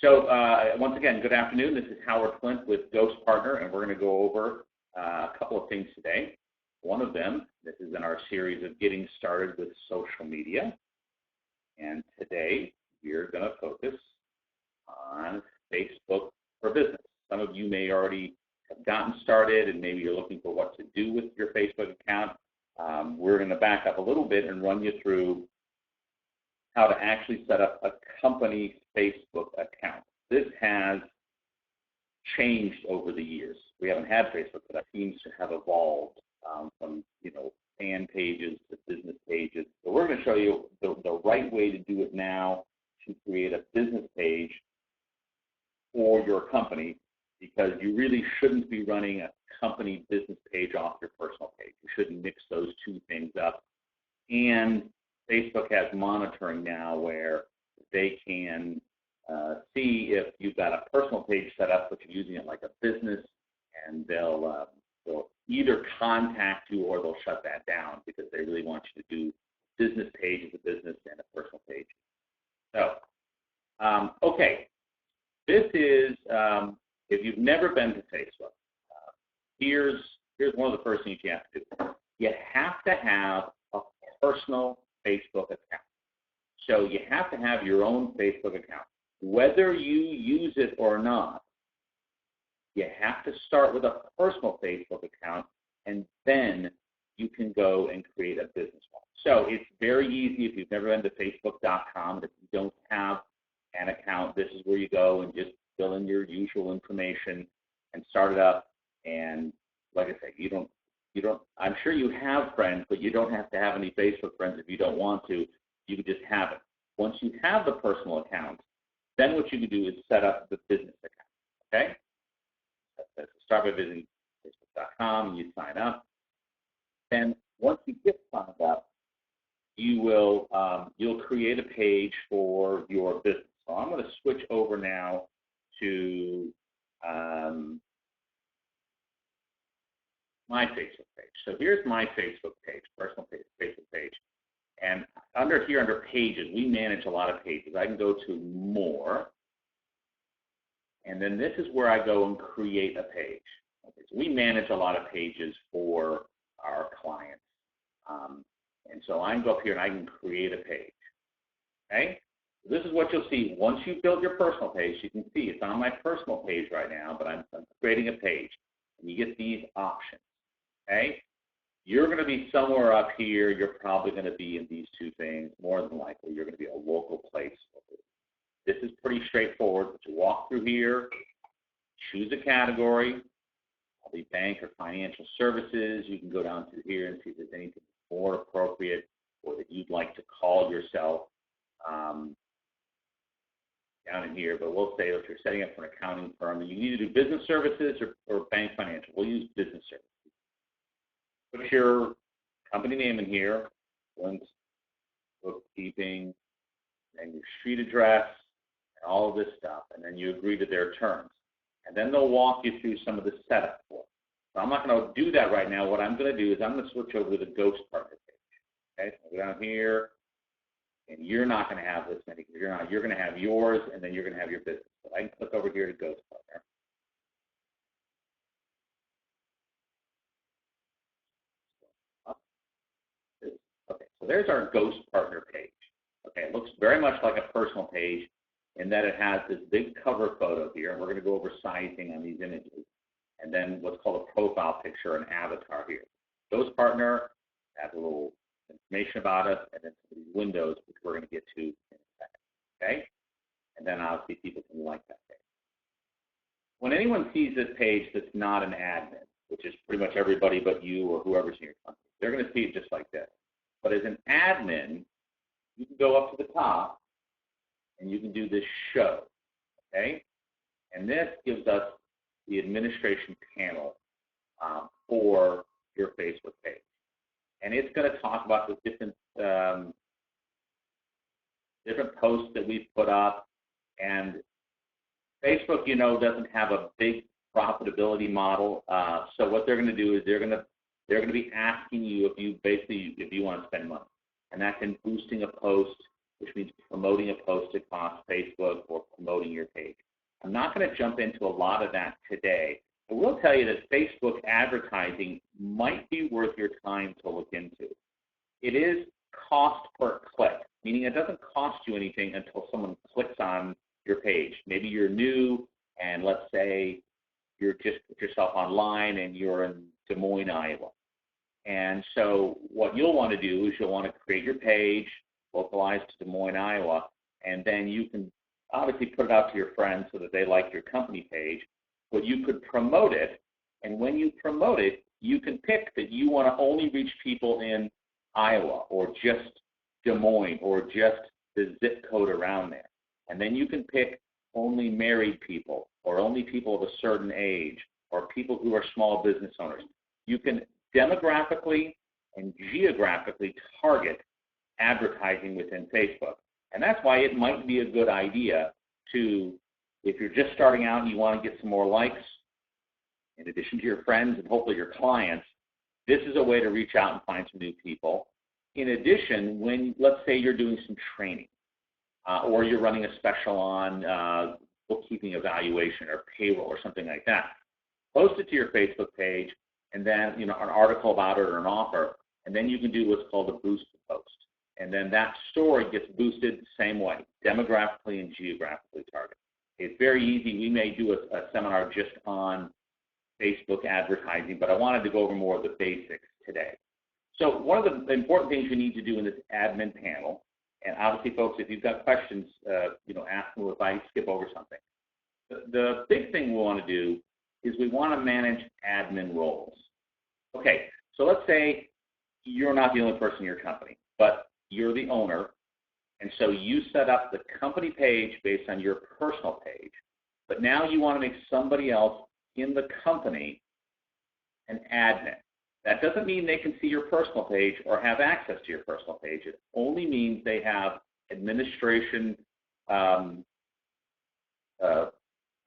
So once again, good afternoon. This is Howard Flint with Ghost Partner, and we're going to go over a couple of things today. One of them, this is in our series of getting started with social media. And today, we're going to focus on Facebook for Business. Some of you may already have gotten started, and maybe you're looking for what to do with your Facebook account. We're going to back up a little bit and run you through how to actually set up a company Facebook account. This has changed over the years. We haven't had Facebook, but it seems to have evolved from fan pages to business pages. So we're going to show you the right way to do it now to create a business page for your company, because you really shouldn't be running a company business page off your personal page. You shouldn't mix those two things up. And Facebook has monitoring now where they can see if you've got a personal page set up, but you're using it like a business, and they'll either contact you or they'll shut that down because they really want you to do business page as a business and a personal page. So, okay, this is if you've never been to Facebook. Here's one of the first things you have to do. You have to have a personal Facebook account. So you have to have your own Facebook account. Whether you use it or not, you have to start with a personal Facebook account, and then you can go and create a business one. So it's very easy if you've never been to Facebook.com. If you don't have an account, this is where you go and just fill in your usual information and start it up. And like I said, you don't. I'm sure you have friends, but you don't have to have any Facebook friends if you don't want to. You can just have it. Once you have the personal account, then what you can do is set up the business account. Okay? So start by visiting Facebook.com and you sign up. Then once you get signed up, you'll create a page for your business. So I'm going to switch over now to my Facebook page. So here's my Facebook page, personal page, Facebook page. And under pages, we manage a lot of pages. I can go to more. And then this is where I go and create a page. Okay, so we manage a lot of pages for our clients. And so I can go up here and I can create a page. Okay? So this is what you'll see. Once you've built your personal page, you can see it's on my personal page right now, but I'm creating a page. And you get these options. Okay? You're going to be somewhere up here. You're probably going to be in these two things. More than likely, you're going to be a local place. This is pretty straightforward. But you walk through here, choose a category, probably bank or financial services. You can go down to here and see if there's anything more appropriate or that you'd like to call yourself down in here. But we'll say if you're setting up for an accounting firm, you can either do business services or bank financial. We'll use business services. Put your company name in here, Flint bookkeeping, and your street address, and all of this stuff, and then you agree to their terms. And then they'll walk you through some of the setup for it. So I'm not going to do that right now. What I'm going to do is I'm going to switch over to the Ghost Partner page. Okay, so go down here, and you're not going to have this many. You're going to have yours, and then you're going to have your business. So I can click over here to Ghost Partner. Okay, so there's our Ghost Partner page. Okay, it looks very much like a personal page in that it has this big cover photo here, and we're going to go over sizing on these images, and then what's called a profile picture, an avatar here. Ghost Partner has a little information about us, and then some of these windows, which we're going to get to in a second. Okay, and then obviously people can like that page. When anyone sees this page that's not an admin, which is pretty much everybody but you or whoever's in your company, they're going to see it just like this. But as an admin, you can go up to the top and you can do this show, okay? And this gives us the administration panel for your Facebook page. And it's going to talk about the different posts that we've put up. And Facebook, doesn't have a big profitability model. So what they're going to do is they're going to be asking you if you want to spend money. And that's in boosting a post, which means promoting a post across Facebook or promoting promoting your page. I'm not going to jump into a lot of that today. I will tell you that Facebook advertising might be worth your time to look into. It is cost per click, meaning it doesn't cost you anything until someone clicks on your page. Maybe you're new, and let's say you're just put yourself online and you're in Des Moines, Iowa. And so what you'll want to do is you'll want to create your page, localized to Des Moines, Iowa, and then you can obviously put it out to your friends so that they like your company page, but you could promote it, and when you promote it, you can pick that you want to only reach people in Iowa or just Des Moines or just the zip code around there. And then you can pick only married people or only people of a certain age or people who are small business owners. You can demographically and geographically target advertising within Facebook. And that's why it might be a good idea to, if you're just starting out and you want to get some more likes, in addition to your friends and hopefully your clients, this is a way to reach out and find some new people. In addition, when, let's say you're doing some training or you're running a special on bookkeeping evaluation or payroll or something like that, post it to your Facebook page and then, an article about it or an offer, and then you can do what's called a boost post. And then that story gets boosted the same way, demographically and geographically targeted. It's very easy. We may do a seminar just on Facebook advertising, but I wanted to go over more of the basics today. So one of the important things you need to do in this admin panel, and obviously, folks, if you've got questions, ask me if I skip over something. The big thing we want to do is we want to manage admin roles. Okay, so let's say you're not the only person in your company, but you're the owner, and so you set up the company page based on your personal page, but now you want to make somebody else in the company an admin. That doesn't mean they can see your personal page or have access to your personal page. It only means they have administration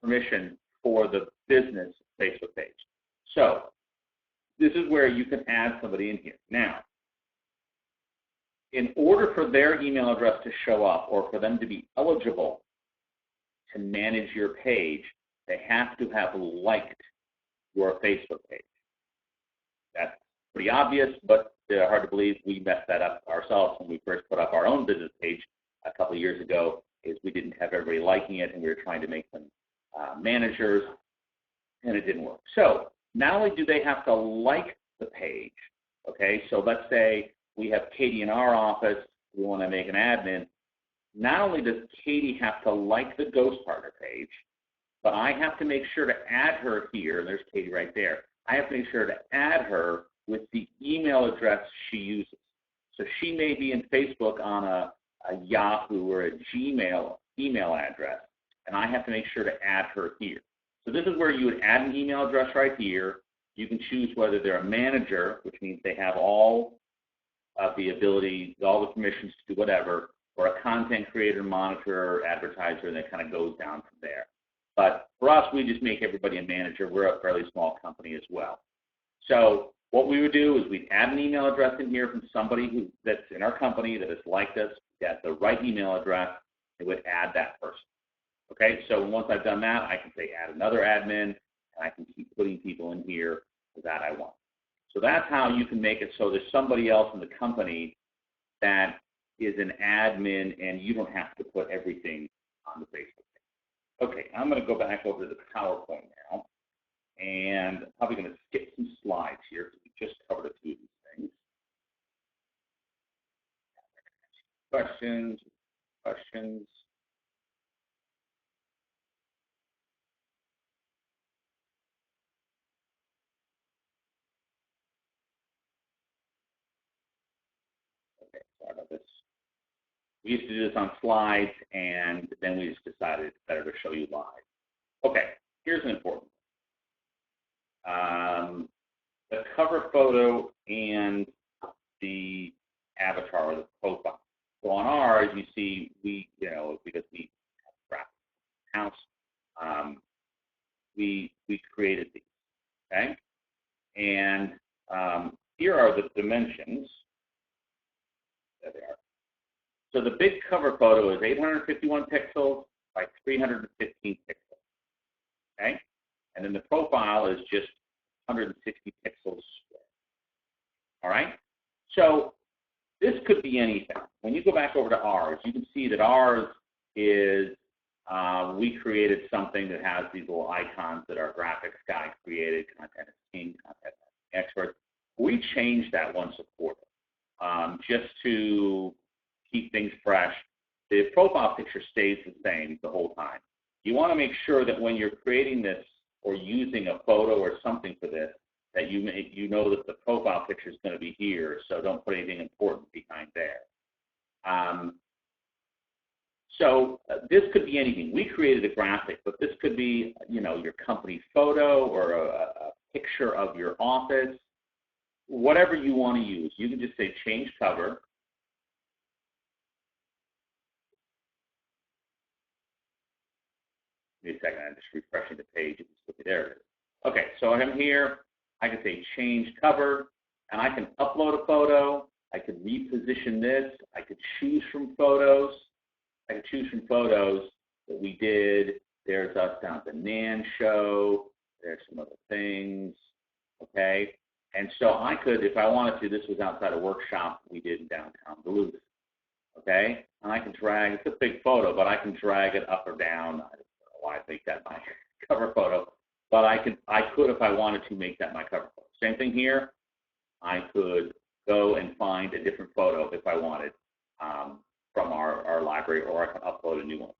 permission for the business Facebook page. So this is where you can add somebody in here. Now, in order for their email address to show up or for them to be eligible to manage your page, they have to have liked your Facebook page. That's pretty obvious, but hard to believe we messed that up ourselves when we first put up our own business page a couple of years ago, is we didn't have everybody liking it, and we were trying to make them managers, and it didn't work. So not only do they have to like the page, okay, so let's say we have Katie in our office, we want to make an admin. Not only does Katie have to like the Ghost Partner page, but I have to make sure to add her here, and there's Katie right there. I have to make sure to add her with the email address she uses. So she may be in Facebook on a Yahoo or a Gmail email address, and I have to make sure to add her here. So this is where you would add an email address right here. You can choose whether they're a manager, which means they have all of the ability, all the permissions to do whatever, or a content creator, monitor, advertiser, and it kind of goes down from there. But for us, we just make everybody a manager. We're a fairly small company as well. So what we would do is we'd add an email address in here from somebody that's in our company that has liked us, got the right email address, and would add that person. Okay, so once I've done that, I can say add another admin, and I can keep putting people in here that I want. So that's how you can make it so there's somebody else in the company that is an admin, and you don't have to put everything on the Facebook page. Okay, I'm going to go back over to the PowerPoint now, and I'm probably going to skip some slides here because we just covered a few of these things. Questions? Okay, sorry about this. We used to do this on slides, and then we just decided it's better to show you live. Okay, here's an important one. The cover photo and the avatar or the profile. So on ours, you see, because we have a graphic house, we created these, okay? And here are the dimensions. There they are. So the big cover photo is 851 pixels by 315 pixels, okay? And then the profile is just 160 pixels square, all right? So this could be anything. When you go back over to ours, you can see that ours is, we created something that has these little icons that our graphics guy created, content is king, content expert. We change that once a quarter just to keep things fresh. The profile picture stays the same the whole time. You want to make sure that when you're creating this or using a photo or something for this, that you know that the profile picture is going to be here, so don't put anything important behind there. So this could be anything. We created a graphic, but this could be, you know, your company photo or a picture of your office, whatever you want to use. You can just say change cover. Give me a second, I'm just refreshing the page. There it is. Okay, so I'm here. I can say change cover, and I can upload a photo. I could reposition this. I could choose from photos. I could choose from photos that we did. There's us down at the NAN show. There's some other things, okay? And so I could, if I wanted to, this was outside a workshop we did in downtown Duluth, okay? And I can drag, it's a big photo, but I can drag it up or down. I don't know why I make that my cover photo, but I could, if I wanted to, make that my cover photo. Same thing here. I could go and find a different photo if I wanted from our library, or I can upload a new one.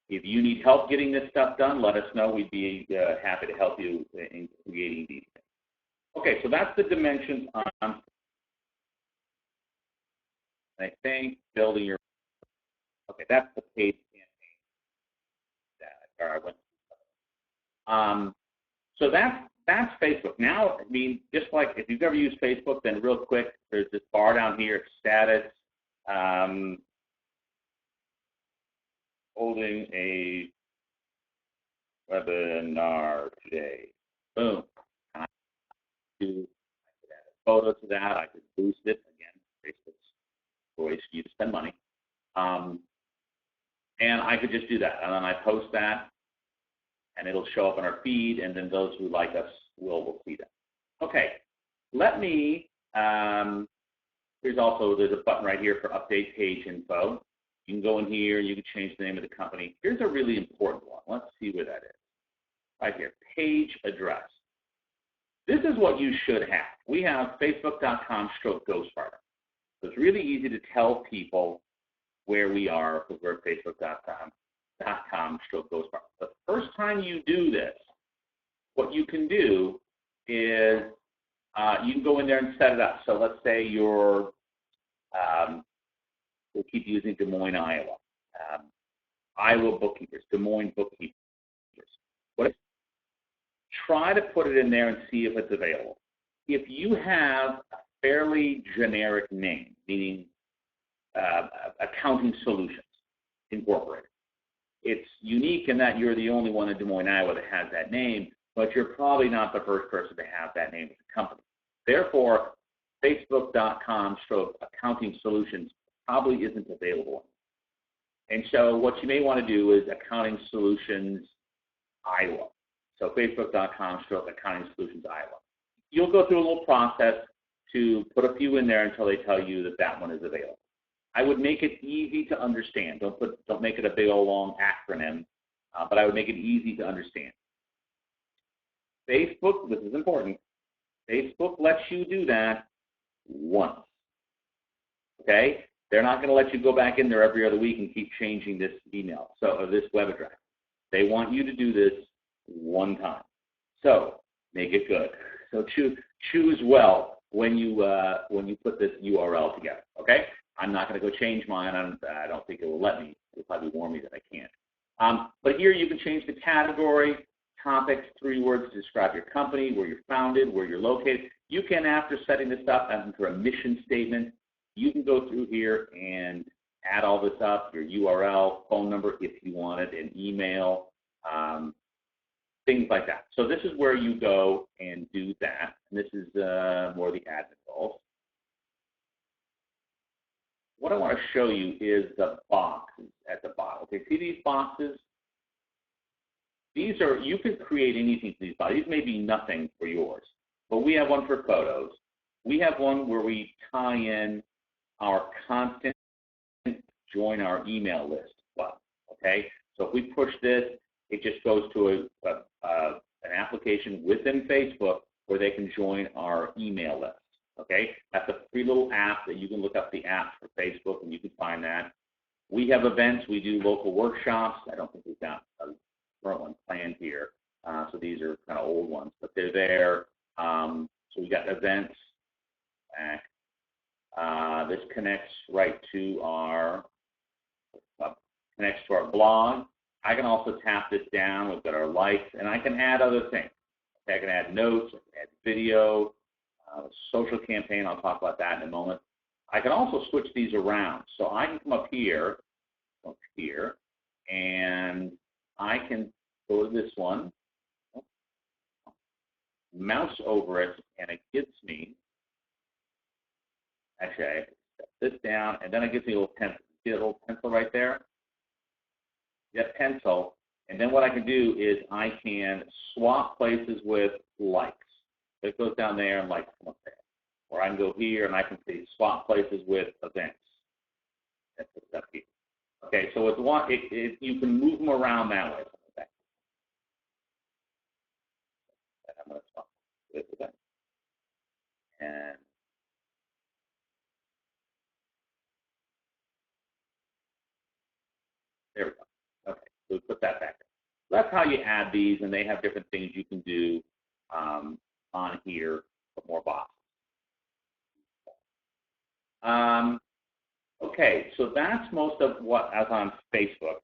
If you need help getting this stuff done, let us know. We'd be happy to help you in creating these things. Okay, so that's the dimensions on, I think, building your, okay, that's the paid campaign. I went. So that's Facebook. Now, I mean, just like if you've ever used Facebook, then real quick, there's this bar down here, status, holding a webinar today. Boom. I could add a photo to that. I could boost it. Again, Facebook's voice for you to spend money. And I could just do that. And then I post that, and it'll show up in our feed, and then those who like us will see that. Okay, let me, there's a button right here for update page info. You can go in here, you can change the name of the company. Here's a really important one. Let's see where that is. Right here, page address. This is what you should have. We have facebook.com/ghostpartner. So it's really easy to tell people where we are because we're at facebook.com/ghostpartner. The first time you do this, what you can do is you can go in there and set it up. So let's say you're, we'll keep using Des Moines, Iowa. Iowa bookkeepers, Des Moines bookkeepers. Try to put it in there and see if it's available. If you have a fairly generic name, meaning Accounting Solutions Incorporated, it's unique in that you're the only one in Des Moines, Iowa that has that name, but you're probably not the first person to have that name as a company. Therefore, Facebook.com/Accounting Solutions probably isn't available. And so what you may want to do is Accounting Solutions Iowa. So Facebook.com/Accounting Solutions Iowa. You'll go through a little process to put a few in there until they tell you that that one is available. I would make it easy to understand. Don't make it a big old long acronym, but I would make it easy to understand. Facebook, this is important, Facebook lets you do that once, okay? They're not going to let you go back in there every other week and keep changing this email, or this web address. They want you to do this one time. So make it good. So choose well when you put this URL together, okay? I'm not going to go change mine. I don't think it will let me. It'll probably warn me that I can't. But here you can change the category, topics, 3 words to describe your company, where you're founded, where you're located. You can, after setting this up, enter a mission statement. You can go through here and add all this up, your URL, phone number if you want it, an email, things like that. So this is where you go and do that. And this is more the admin roles. what I want to show you is the boxes at the bottom. Okay, see these boxes? These are, you can create anything for these boxes. These may be nothing for yours, but we have one for photos. We have one where we tie in our constant join our email list button, okay? So if we push this, it just goes to an application within Facebook where they can join our email list, okay? That's a free little app that you can look up the app for Facebook and you can find that. We have events. We do local workshops. I don't think we've got a current one planned here. So these are kind of old ones, but they're there. So we got events. This connects right to our blog. I can also tap this down. We've got our likes, and I can add other things. Okay, I can add notes, I can add video, social campaign. I'll talk about that in a moment. I can also switch these around. So I can come up here, and I can go to this one, mouse over it, and it gives me, actually, I set this down, and then it gives me a little pencil. See a little pencil right there? That pencil, and then what I can do is I can swap places with likes. It goes down there and likes come up there. Or I can go here and I can say swap places with events. That's up here. Okay, so it's one. You can move them around that way. I'm going to swap with events. And there we go. Okay, so we put that back there. That's how you add these, and they have different things you can do on here for more boxes. Okay, so that's most of what is on Facebook.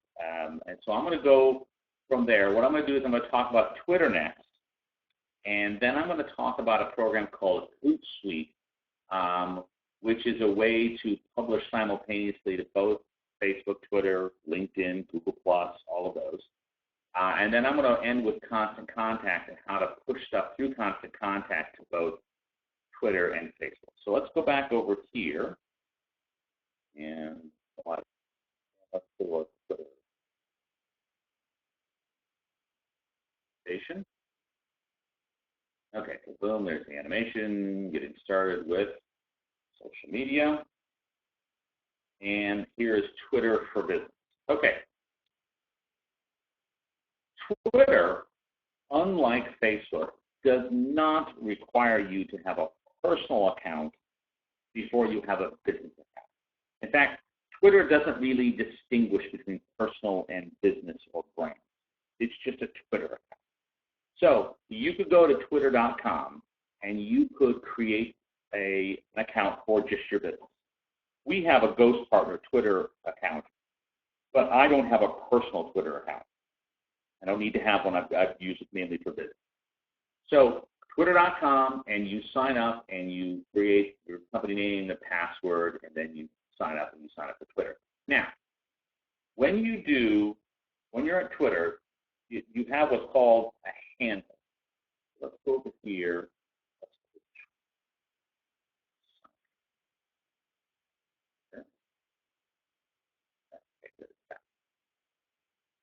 And so I'm going to go from there. What I'm going to do is I'm going to talk about Twitter next, and then I'm going to talk about a program called Hootsuite, which is a way to publish simultaneously to both Facebook, Twitter, LinkedIn, Google+, all of those. And then I'm going to end with Constant Contact and how to push stuff through Constant Contact to both Twitter and Facebook. So let's go back over here. And let's go to Twitter station. Okay, so boom, there's the animation, getting started with social media. And here is Twitter for Business. Okay. Twitter, unlike Facebook, does not require you to have a personal account before you have a business account. In fact, Twitter doesn't really distinguish between personal and business or brand. It's just a Twitter account. So you could go to twitter.com and you could create an account for just your business. We have a Ghost Partner Twitter account, but I don't have a personal Twitter account. I don't need to have one. I've used it mainly for business. So twitter.com, and you sign up and you create your company name, the password, and then you sign up for Twitter. Now, when you're at Twitter, you have what's called a handle. Let's go over here.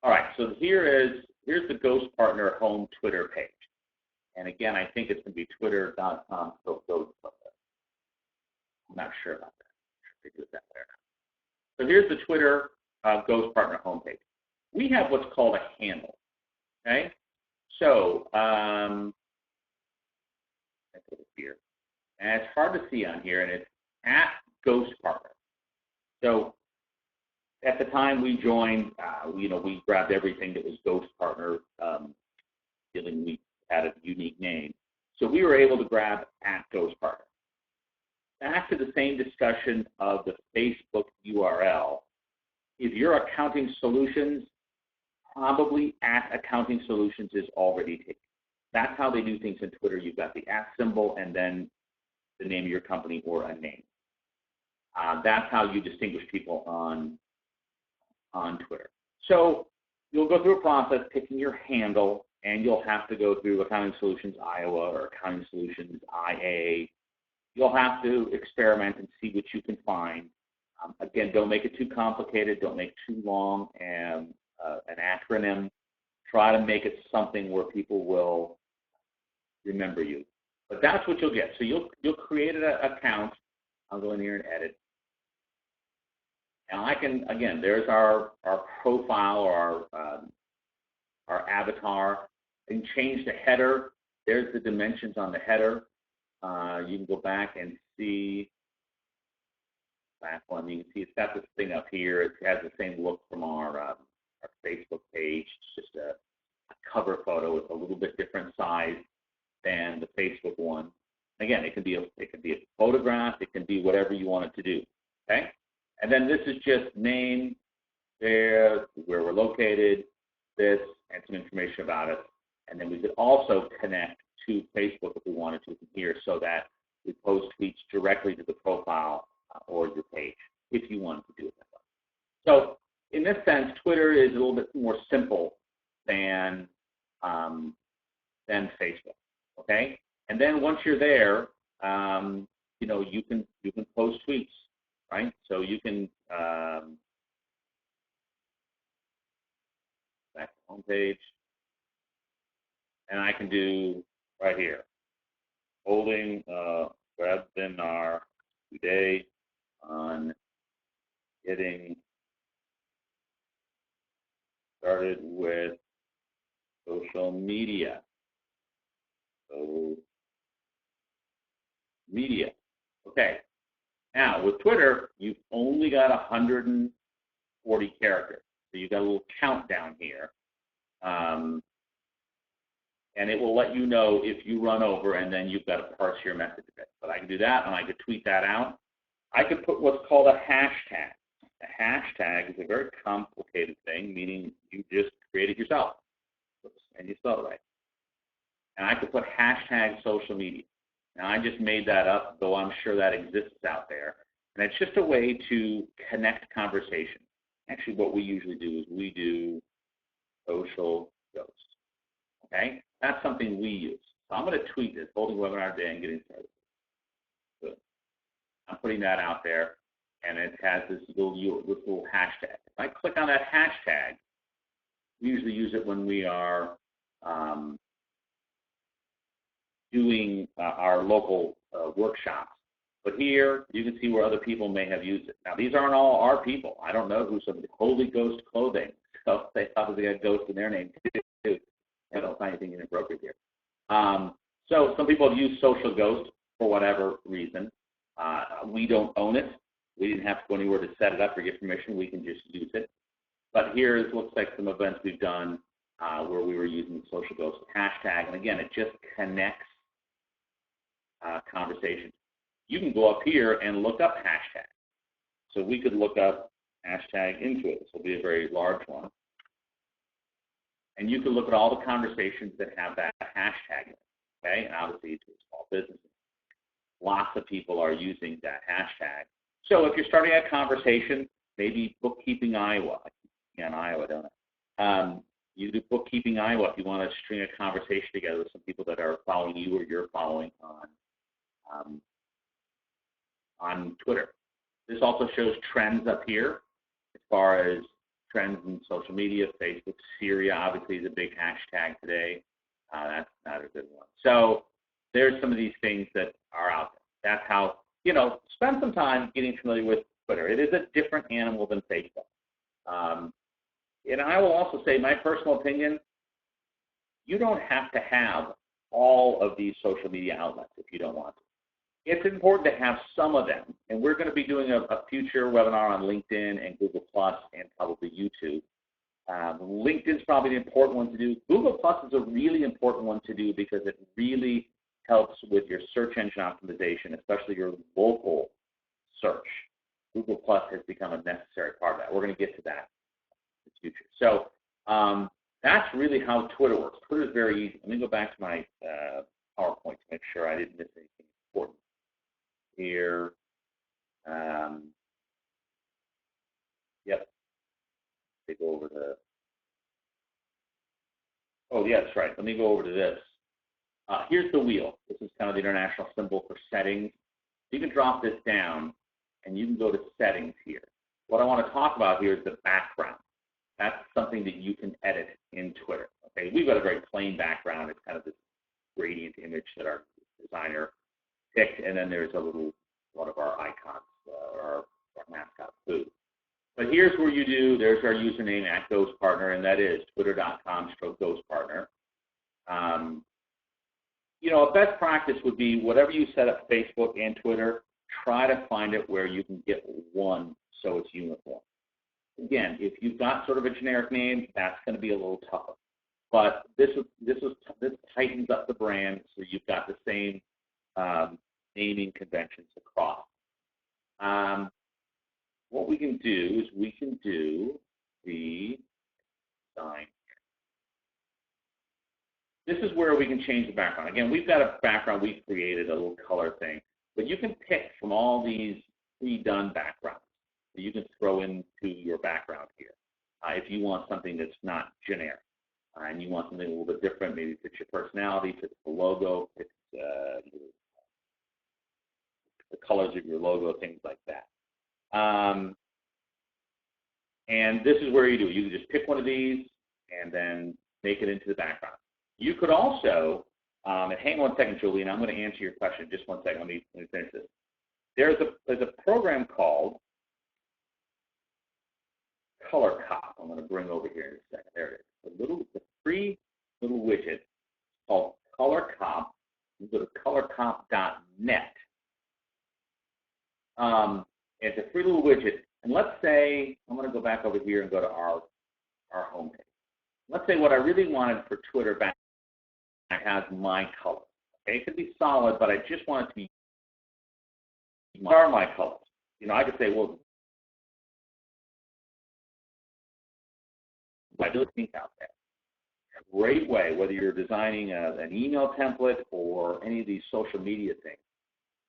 All right, so here's the Ghost Partner home Twitter page. And again, I think it's going to be twitter.com. So I'm not sure about that. Figure that there. So here's the Twitter Ghost Partner homepage. We have what's called a handle. Okay, so let's put it here, and it's hard to see on here, and it's at Ghost Partner. So at the time we joined, we grabbed everything that was Ghost Partner, feeling we had a unique name. So we were able to grab at Ghost Partner. Back to the same discussion of the Facebook URL. If you're Accounting Solutions, probably at Accounting Solutions is already taken. That's how they do things in Twitter. You've got the at symbol and then the name of your company or a name. That's how you distinguish people on Twitter. So you'll go through a process picking your handle, and you'll have to go through Accounting Solutions Iowa or Accounting Solutions IA. You'll have to experiment and see what you can find. Again, don't make it too complicated. Don't make too long an acronym. Try to make it something where people will remember you. But that's what you'll get. So you'll create an account. I'll go in here and edit. And I can, again, there's our profile or our avatar. I can change the header. There's the dimensions on the header. You can go back and see back one. You can see it's got this thing up here. It has the same look from our Facebook page. It's just a cover photo. It's a little bit different size than the Facebook one. Again, it can be a photograph. It can be whatever you want it to do. Okay, and then this is just name, there, where we're located, this, and some information about it. And then we could also connect to Facebook if we wanted to from here, so that we post tweets directly to the profile or your page if you wanted to do it that way. So in this sense, Twitter is a little bit more simple than Facebook. Okay, and then once you're there, you know, you can post tweets, right? So you can back to the home page, and I can do right here, holding a webinar today on getting started with social media. So, media. Okay. Now, with Twitter, you've only got 140 characters. So you've got a little countdown here. And it will let you know if you run over, and then you've got to parse your message a bit. But I can do that, and I could tweet that out. I could put what's called a hashtag. A hashtag is a very complicated thing, meaning you just create it yourself. And you spell it right. And I could put hashtag social media. Now, I just made that up, though I'm sure that exists out there. And it's just a way to connect conversation. Actually, what we usually do is we do social ghost. Okay? That's something we use. So I'm going to tweet this, holding webinar today and getting started. Good. I'm putting that out there, and it has this little hashtag. If I click on that hashtag, we usually use it when we are doing our local workshops. But here, you can see where other people may have used it. Now, these aren't all our people. I don't know who somebody, Holy Ghost Clothing. So they obviously got ghost in their name, too. I don't find anything inappropriate here. So some people have used Social Ghost for whatever reason. We don't own it. We didn't have to go anywhere to set it up or get permission. We can just use it. But here looks like some events we've done where we were using the Social Ghost hashtag. And again, it just connects conversations. You can go up here and look up hashtags. So we could look up hashtag Intuit. This will be a very large one. And you can look at all the conversations that have that hashtag in it, okay? And obviously, it's small businesses. Lots of people are using that hashtag. So if you're starting a conversation, maybe Bookkeeping Iowa. I keep on Iowa, don't I? You do Bookkeeping Iowa if you want to string a conversation together with some people that are following you or you're following on Twitter. This also shows trends up here as far as trends in social media. Facebook, Syria obviously is a big hashtag today. That's not a good one. So there's some of these things that are out there. That's how, you know, spend some time getting familiar with Twitter. It is a different animal than Facebook. And I will also say, my personal opinion, you don't have to have all of these social media outlets if you don't want to. It's important to have some of them, and we're going to be doing a future webinar on LinkedIn and Google Plus and probably YouTube. LinkedIn's probably an important one to do. Google Plus is a really important one to do because it really helps with your search engine optimization, especially your local search. Google Plus has become a necessary part of that. We're going to get to that in the future. So that's really how Twitter works. Twitter is very easy. Let me go back to my PowerPoint to make sure I didn't miss anything important here. Yep. They go over to. Oh, yeah, that's right. Let me go over to this. Here's the wheel. This is kind of the international symbol for settings. You can drop this down, and you can go to settings here. What I want to talk about here is the background. That's something that you can edit in Twitter. Okay, we've got a very plain background. It's kind of this gradient image that our designer picked, and then there's a little one of our icons, our mascot food. But here's where you do, there's our username at GhostPartner, and that is twitter.com/GhostPartner. You know, a best practice would be whatever you set up Facebook and Twitter, try to find it where you can get one so it's uniform. Again, if you've got sort of a generic name, that's going to be a little tougher. But this tightens up the brand so you've got the same naming conventions across. What we can do is we can do the design. This is where we can change the background. Again, we've got a background we've created, a little color thing, but you can pick from all these pre-done backgrounds that you can throw into your background here. If you want something that's not generic and you want something a little bit different, maybe fits your personality, fits the logo, fits the colors of your logo, things like that. And this is where you do it. You can just pick one of these and then make it into the background. You could also, and hang on one second, Julie, and I'm going to answer your question. Just one second. Let me finish this. There's a program called Color Cop. I'm going to bring over here in a second. There it is. The free little widget called Color Cop. You go to colorcop.net. It's a free little widget. And let's say, I'm going to go back over here and go to our homepage. Let's say what I really wanted for Twitter back has my color. Okay, it could be solid, but I just want it to be, what are my colors? You know, I could say, well, I do think out there. A great way, whether you're designing an email template or any of these social media things,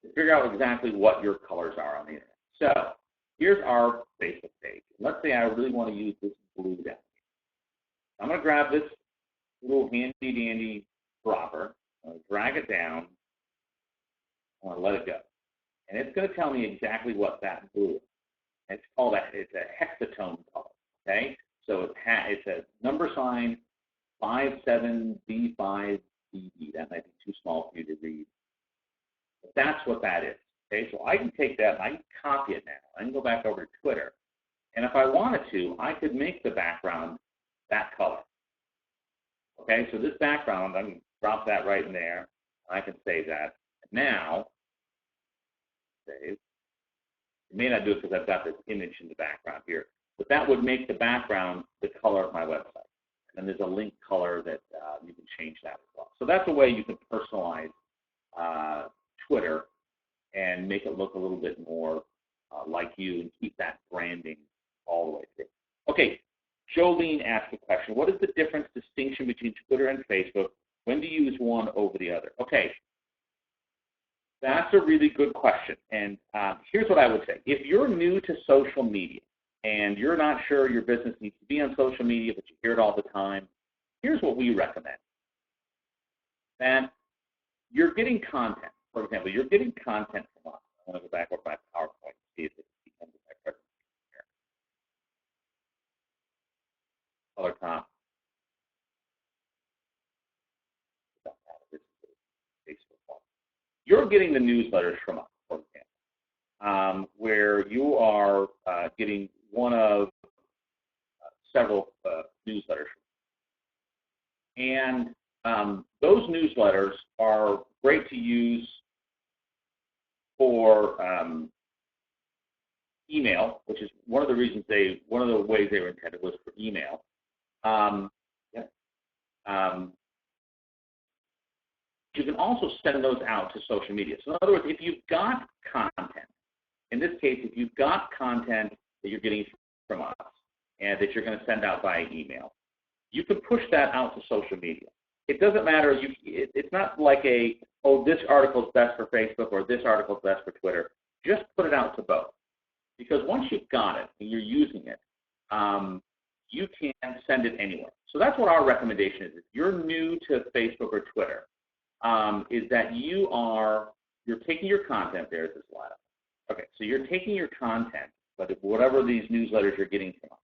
to figure out exactly what your colors are on the internet. So here's our Facebook page. Let's say I really want to use this blue down here. I'm going to grab this little handy-dandy dropper. I'm going to drag it down. I'm going to let it go. And it's going to tell me exactly what that blue is. It's called it's a hexatone color. Okay? So it's a number sign 57B5BB. That might be too small for you to read. But that's what that is. Okay, so I can take that and I can copy it now. I can go back over to Twitter. And if I wanted to, I could make the background that color. Okay, so this background, I can drop that right in there. I can save that. Now, save. You may not do it because I've got this image in the background here. But that would make the background the color of my website. And there's a link color that you can change that as well. So that's a way you can personalize Twitter and make it look a little bit more like you and keep that branding all the way through. Okay, Jolene asked a question. What is the difference, distinction between Twitter and Facebook? When do you use one over the other? Okay, that's a really good question. And here's what I would say. If you're new to social media and you're not sure your business needs to be on social media, but you hear it all the time, here's what we recommend. That you're getting content. For example, you're getting content from us. I want to go back over my PowerPoint and see if it becomes my presentation here. Color comp. This is Facebook. You're getting the newsletters from us, for example, where you are getting one of several newsletters. And those newsletters are great to use for email, which is one of the ways they were intended was for email. You can also send those out to social media. So in other words, if you've got content, in this case, if you've got content that you're getting from us and that you're going to send out via email, you can push that out to social media. It doesn't matter. It's not like this article is best for Facebook or this article is best for Twitter. Just put it out to both. Because once you've got it and you're using it, you can send it anywhere. So that's what our recommendation is. If you're new to Facebook or Twitter, is that you're taking your content, there's this line, Okay, so you're taking your content, whatever these newsletters you're getting from us,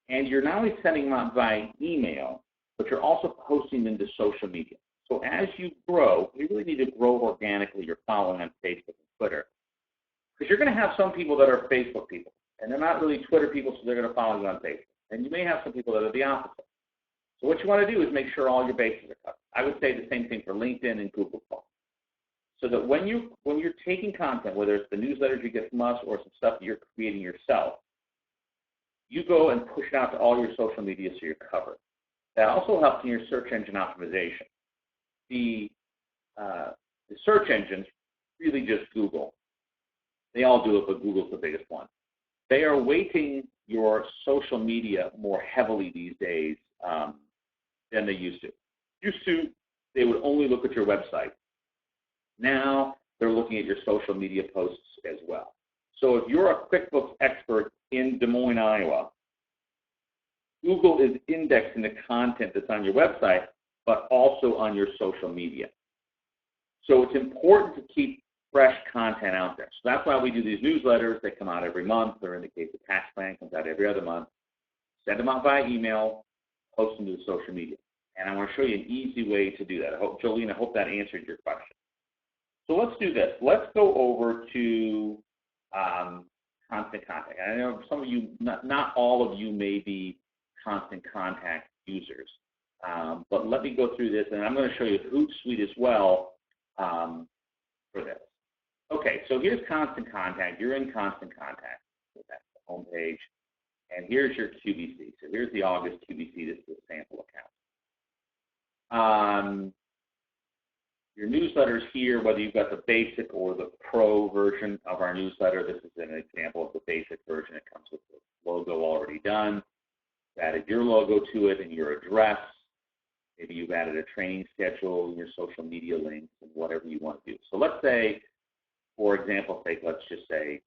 and you're not only sending them out via email, but you're also posting them to social media. So as you grow, you really need to grow organically your following on Facebook and Twitter. Because you're going to have some people that are Facebook people, and they're not really Twitter people, so they're going to follow you on Facebook. And you may have some people that are the opposite. So what you want to do is make sure all your bases are covered. I would say the same thing for LinkedIn and Google+. So that when you're taking content, whether it's the newsletters you get from us or some stuff that you're creating yourself, you go and push it out to all your social media so you're covered. That also helps in your search engine optimization. The search engines, really just Google. They all do it, but Google's the biggest one. They are weighting your social media more heavily these days than they used to. Used to, they would only look at your website. Now, they're looking at your social media posts as well. So if you're a QuickBooks expert in Des Moines, Iowa, Google is indexing the content that's on your website, but also on your social media. So it's important to keep fresh content out there. So that's why we do these newsletters. They come out every month, or in the case of Tax Plan, comes out every other month. Send them out via email, post them to the social media. And I want to show you an easy way to do that. Jolene, I hope that answered your question. So let's do this. Let's go over to Constant Contact. I know some of you, not all of you may be Constant Contact users, but let me go through this, and I'm going to show you Hootsuite as well for this. Okay, so here's Constant Contact. You're in Constant Contact. So that's the home page. And here's your QBC. So here's the August QBC. This is the sample account. Your newsletters here, whether you've got the basic or the pro version of our newsletter, this is an example of the basic version. It comes with the logo already done. You've added your logo to it and your address. Maybe you've added a training schedule, your social media links, and whatever you want to do. So let's say, for example's sake, let's just say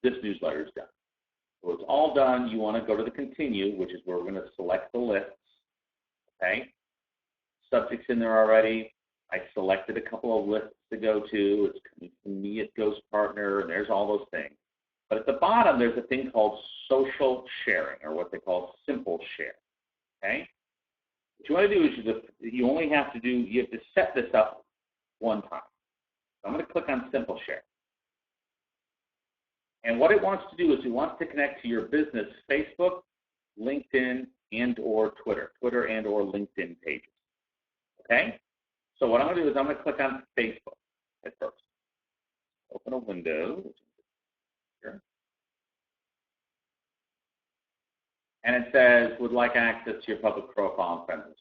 this newsletter is done. So it's all done. You want to go to the continue, which is where we're going to select the lists. Okay? Subject's in there already. I selected a couple of lists to go to. It's coming from me at Ghost Partner, and there's all those things. But at the bottom, there's a thing called social sharing, or what they call simple share. Okay? What you want to do is you only have to do, you have to set this up one time. So I'm going to click on simple share. And what it wants to do is it wants to connect to your business Facebook, LinkedIn, and or Twitter and or LinkedIn pages. Okay? So what I'm going to do is I'm going to click on Facebook at first. Open a window. Here. And it says, would like access to your public profile and friends.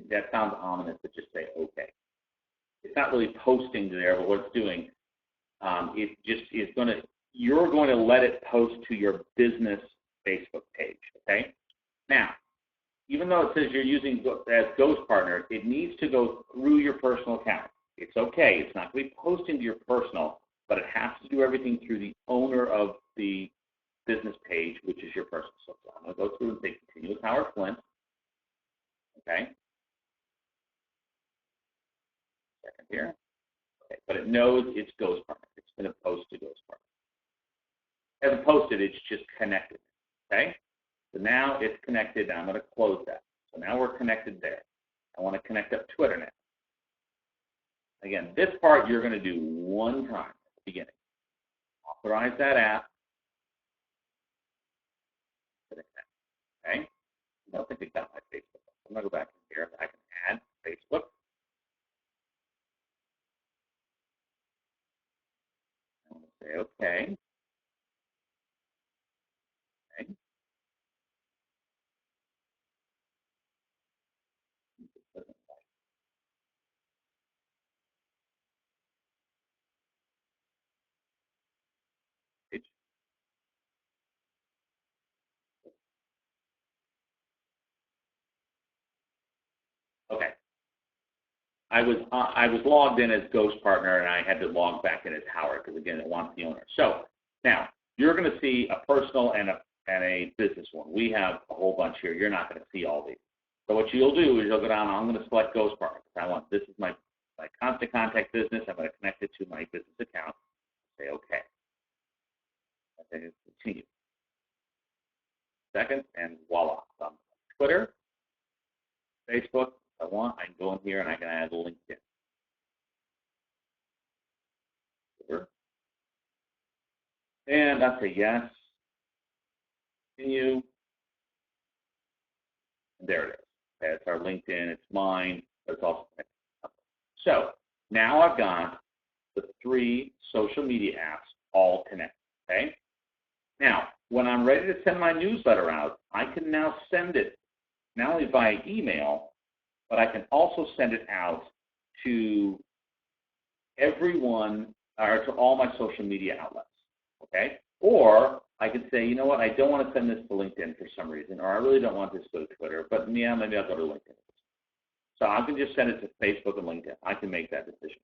That sounds ominous, but just say OK. It's not really posting there, but what it's doing, it just is going to, you're going to let it post to your business Facebook page, okay? Now, even though it says you're using as Ghost Partner, it needs to go through your personal account. It's okay. It's not going to be posting to your personal, but it has to do everything through the owner of the business page, which is your personal. So I'm going to go through and say continue with Howard Flint, okay? Second here. Okay, but it knows it's Ghost Partner. It's going to post to Ghost Partner. It hasn't posted, it's just connected, okay? So now it's connected, and I'm going to close that. So now we're connected there. I want to connect up Twitter now. Again, this part you're going to do one time at the beginning. Authorize that app. Okay? I don't think it got my Facebook. I'm going to go back in here. I can add Facebook. I'm going to say OK. Okay. Okay. I was logged in as Ghost Partner, and I had to log back in as Howard because, again, it wants the owner. So now you're going to see a personal and a business one. We have a whole bunch here. You're not going to see all these. So what you'll do is you'll go down. I'm going to select Ghost Partner because this is my Constant Contact business. I'm going to connect it to my business account. Say OK. and continue. Second, and voila. So I'm on Twitter, Facebook. If I want, I can go in here and I can add LinkedIn. Twitter. And I say yes, continue, and there it is. Okay, it's our LinkedIn, it's mine, but it's also connected. So now I've got the 3 social media apps all connected, okay? Now, when I'm ready to send my newsletter out, I can now send it not only via email, but I can also send it out to everyone, or to all my social media outlets, okay? Or I could say, you know what, I don't want to send this to LinkedIn for some reason, or I really don't want this to go to Twitter, but yeah, maybe I'll go to LinkedIn. So I can just send it to Facebook and LinkedIn. I can make that decision.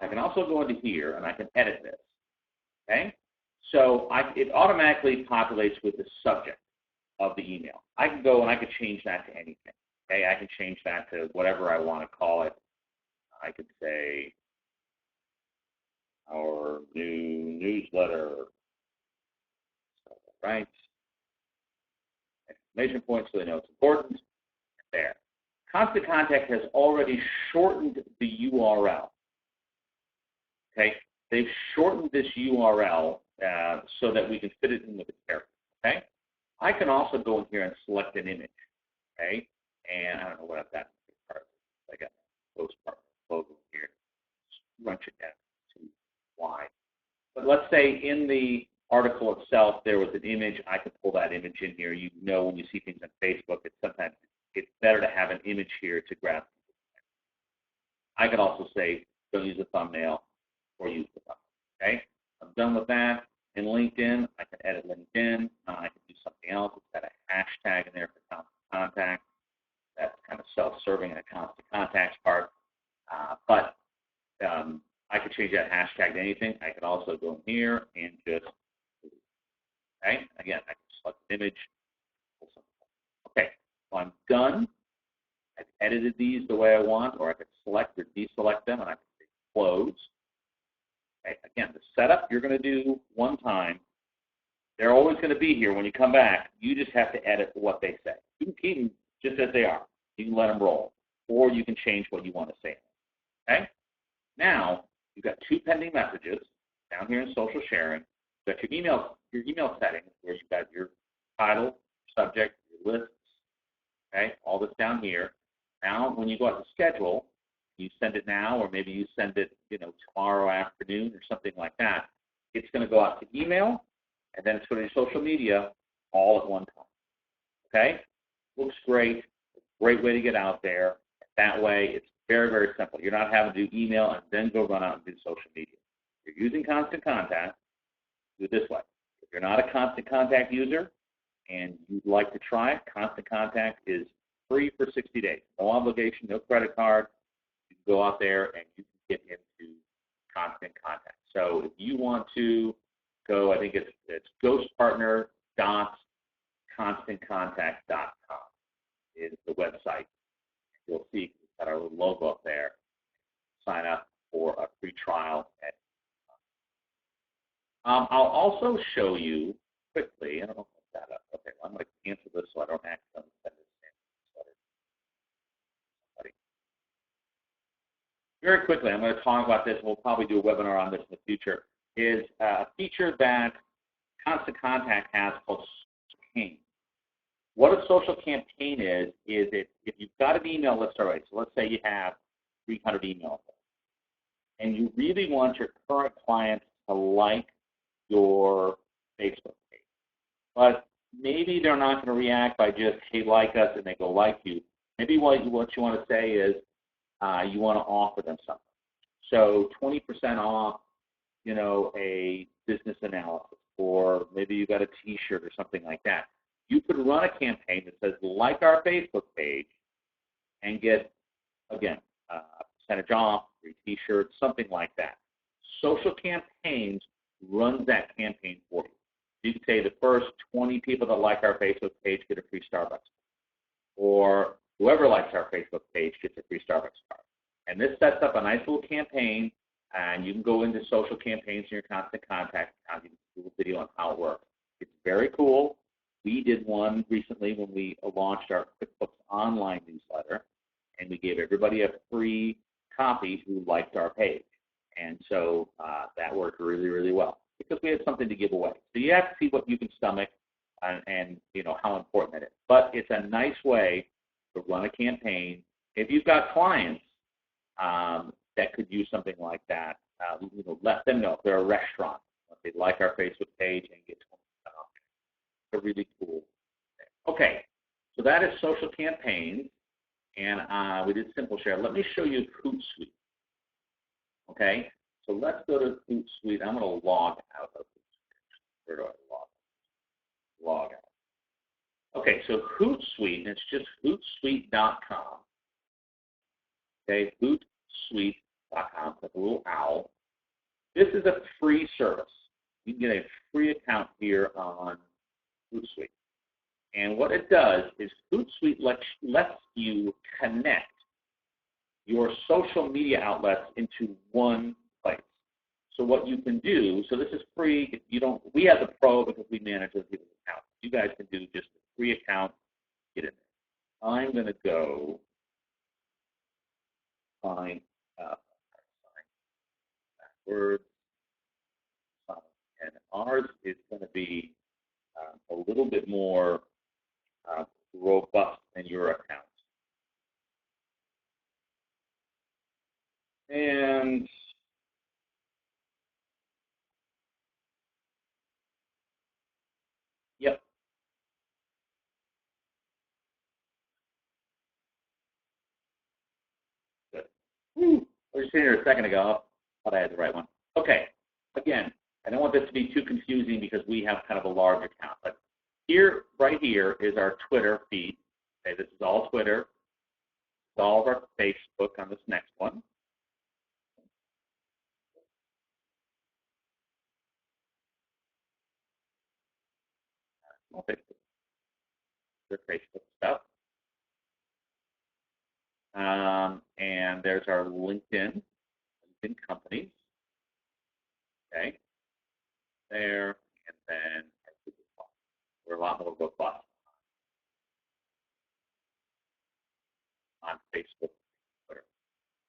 I can also go into here and I can edit this, okay? So it automatically populates with the subject of the email. I can go and I could change that to anything, okay? I can change that to whatever I want to call it. I could say our new newsletter, right? Exclamation point so they know it's important. There. Constant Contact has already shortened the URL. Okay, they've shortened this URL so that we can fit it in with the character. Okay, I can also go in here and select an image. Okay, and I don't know what I've got. I got those part logo here. Crunch it down to wide. But let's say in the article itself there was an image. I could pull that image in here. You know, when you see things on Facebook, sometimes it's better to have an image here to grab. I could also say don't use a thumbnail or use the thumbnail. Okay, I'm done with that. In LinkedIn, I can edit LinkedIn. I can do something else. It's got a hashtag in there for constant contact. That's kind of self-serving in a constant contacts part. But I could change that hashtag to anything. I could also go in here and just, okay, again, I can select an image. Okay, so I'm done. I've edited these the way I want, or I could select or deselect them, and I can say close. Okay, again, the setup you're going to do one time. They're always going to be here when you come back. You just have to edit what they say. You can keep them just as they are. You can let them roll, or you can change what you want to say. Okay? Now, you've got 2 pending messages down here in social sharing. You've got your email settings where you've got your title, subject, your lists, okay, all this down here. Now, when you go out to schedule, you send it now, or maybe you send it, tomorrow afternoon or something like that. It's going to go out to email, and then it's going to social media all at one time. Okay? Looks great. Great way to get out there. That way, it's very, very simple. You're not having to do email and then go run out and do social media. If you're using Constant Contact, do it this way. If you're not a Constant Contact user and you'd like to try it, Constant Contact is free for 60 days. No obligation, no credit card. You can go out there and you can get into Constant Contact. So if you want to go, I think it's ghostpartner.constantcontact.com is the website. You'll see it's got our little logo up there. Sign up for a free trial. I'll also show you quickly. I don't know if I set that up. Okay, well, I'm going to cancel this so I don't accidentally send this in. Very quickly, I'm going to talk about this. We'll probably do a webinar on this in the future. Is a feature that Constant Contact has called Social Campaign. What a social campaign is if you've got an email list already, so let's say you have 300 emails, and you really want your current clients to like your Facebook page, but maybe they're not going to react by just, hey, like us, and they go like you. Maybe what you want to say is you want to offer them something. So 20% off, a business analysis, or maybe you got a T-shirt or something like that. You could run a campaign that says, like our Facebook page, and get, again, a percentage off, free T-shirts, something like that. Social Campaigns runs that campaign for you. You can say the first 20 people that like our Facebook page get a free Starbucks, or whoever likes our Facebook page gets a free Starbucks card. And this sets up a nice little campaign And you can go into social campaigns in your constant contact account. You can do a video on how it works. It's very cool. We did one recently when we launched our QuickBooks Online newsletter, and we gave everybody a free copy who liked our page. And so that worked really, really well because we had something to give away. So you have to see what you can stomach and you know how important that is. But it's a nice way to run a campaign. If you've got clients that could use something like that, you know, let them know if they're a restaurant, if they like our Facebook page and get 20% off. It's a really cool thing. Okay, so that is social campaigns, and we did Simple Share. Let me show you Hootsuite. Okay, so let's go to Hootsuite. I'm going to log out of Hootsuite. Where do I log out? Okay, so Hootsuite, and it's just hootsuite.com. Okay, hootsuite.com, like a little owl. This is a free service. You can get a free account here on Hootsuite. And what it does is Hootsuite lets you connect your social media outlets into one place. So what you can do, so this is free. If you don't, we have the pro because we manage other people's accounts. You guys can do just a free account, get in there. I'm going to go find backwards, and ours is going to be a little bit more robust than your account. And yep. Good. I was just sitting here a second ago. I thought I had the right one. Okay. Again, I don't want this to be too confusing because we have kind of a large account. But here, right here, is our Twitter feed. Okay, this is all Twitter. It's all of our Facebook on this next one. Okay. Their Facebook stuff. And there's our LinkedIn companies. Okay. There, and then we're a lot more robust on Facebook, Twitter.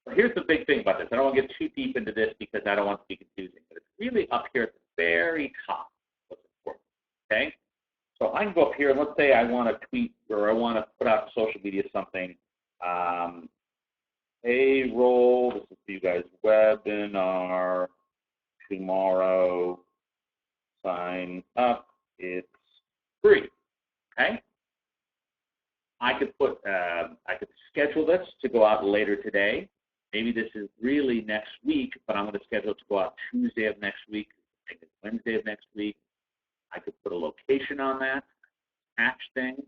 So here's the big thing about this. I don't want to get too deep into this because I don't want it to be confusing, but it's really up here at the very top what's important. Okay? So I can go up here and let's say I want to tweet or I want to put out social media something. Payroll, this is for you guys, webinar tomorrow. Sign up. It's free. Okay. I could schedule this to go out later today. Maybe this is really next week, but I'm going to schedule it to go out Tuesday of next week, Wednesday of next week. I could put a location on that, attach things.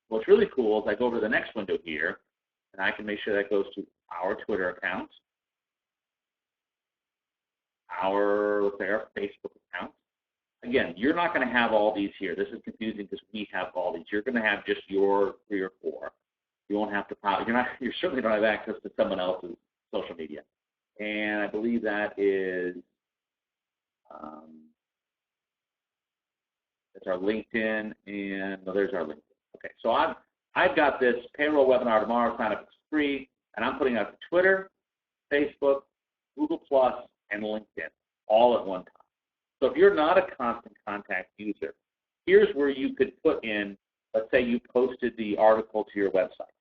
What's really cool is I go over to the next window here, and I can make sure that goes to our Twitter account, let's say our Facebook account. Again, you're not going to have all these here. This is confusing because we have all these. You're going to have just your 3 or 4. You won't have to. You certainly don't have access to someone else's social media. And I believe that is that's our LinkedIn, and there's our LinkedIn. Okay, so I've got this payroll webinar tomorrow. Sign up, it's free, and I'm putting out to Twitter, Facebook, Google+, and LinkedIn all at one time. So if you're not a constant contact user, here's where you could put in, let's say you posted the article to your website.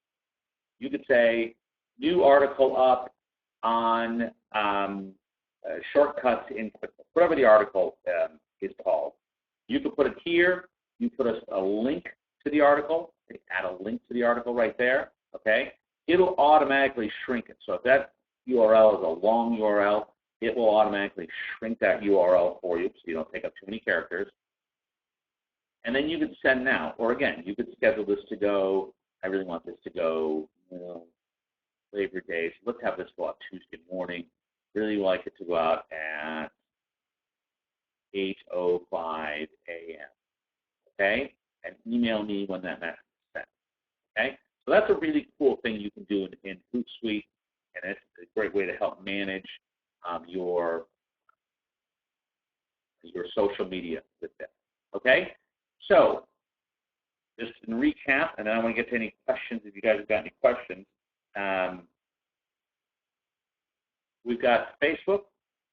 You could say, new article up on shortcuts in QuickBooks, whatever the article is called. You could put it here. You put a link to the article. Add a link to the article right there, okay? It'll automatically shrink it. So if that URL is a long URL, it will automatically shrink that URL for you so you don't take up too many characters. And then you could send now. Or again, you could schedule this to go, I really want this to go, Labor Day. So let's have this go out Tuesday morning. Really like it to go out at 8:05 a.m. Okay? And email me when that message is sent. Okay? So that's a really cool thing you can do in Hootsuite, and it's a great way to help manage your So, just in recap, and then I want to get to any questions if you guys have got any questions. We've got Facebook,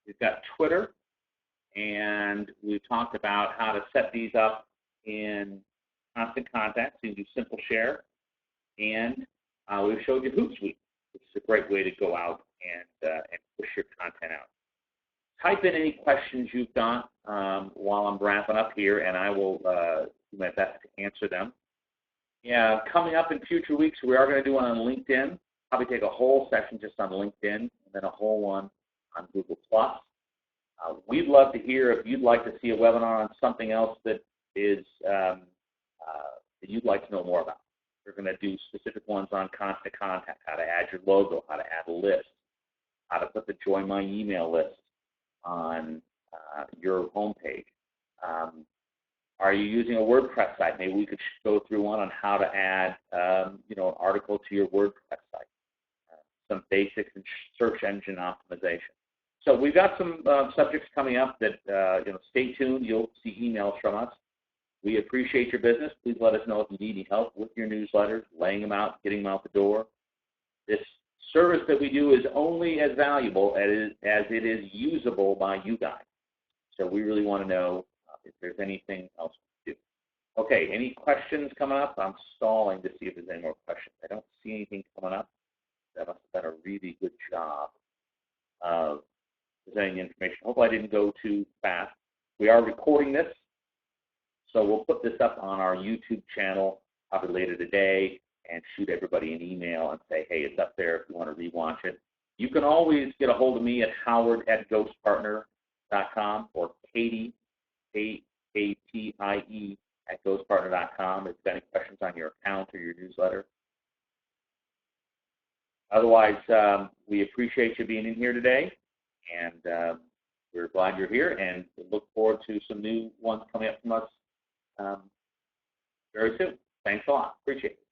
we've got Twitter, and we've talked about how to set these up in constant contact, so you can do simple share. And we've showed you Hootsuite, which is a great way to go out and push your content out. Type in any questions you've got while I'm wrapping up here, and I will do my best to answer them. Yeah, coming up in future weeks, we are going to do one on LinkedIn. Probably take a whole session just on LinkedIn, and then a whole one on Google+. We'd love to hear if you'd like to see a webinar on something else that is that you'd like to know more about. We're going to do specific ones on constant contact, how to add your logo, how to add a list, how to put the Join My Email list on your homepage. Are you using a WordPress site? Maybe we could go through one on how to add, an article to your WordPress site. Some basics in search engine optimization. So we've got some subjects coming up that, stay tuned. You'll see emails from us. We appreciate your business. Please let us know if you need any help with your newsletters, laying them out, getting them out the door. This service that we do is only as valuable as it is usable by you guys. So we really want to know if there's anything else to do. Okay, any questions coming up? I'm stalling to see if there's any more questions. I don't see anything coming up. That must have done a really good job of presenting information. Hopefully I didn't go too fast. We are recording this, so we'll put this up on our YouTube channel probably later today and shoot everybody an email and say, hey, it's up there if you want to rewatch it. You can always get a hold of me at howard@ghostpartner.com or Katie, Katie, @ghostpartner.com if you've got any questions on your account or your newsletter. Otherwise, we appreciate you being in here today, and we're glad you're here, and we look forward to some new ones coming up from us very soon. Thanks a lot. Appreciate it.